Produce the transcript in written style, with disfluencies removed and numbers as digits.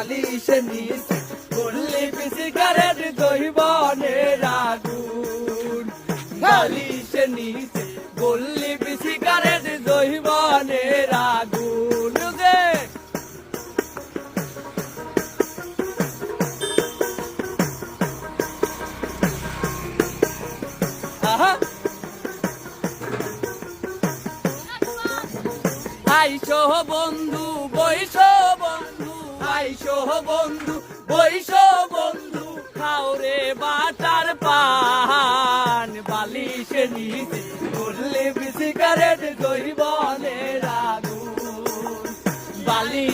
বালিশের নিচে করলি সিগারেট দৈবনের আগুন বালিশের নিচে করলি সিগারেট দৈবনের আগুন রে আহা আইসো বন্ধু বৈশো বন্ধু আইসো বন্ধু বৈশো বন্ধু খাও রে বাটার পান বালিশে নিচে করলে সিগারেট দৈবনের আগুন বালি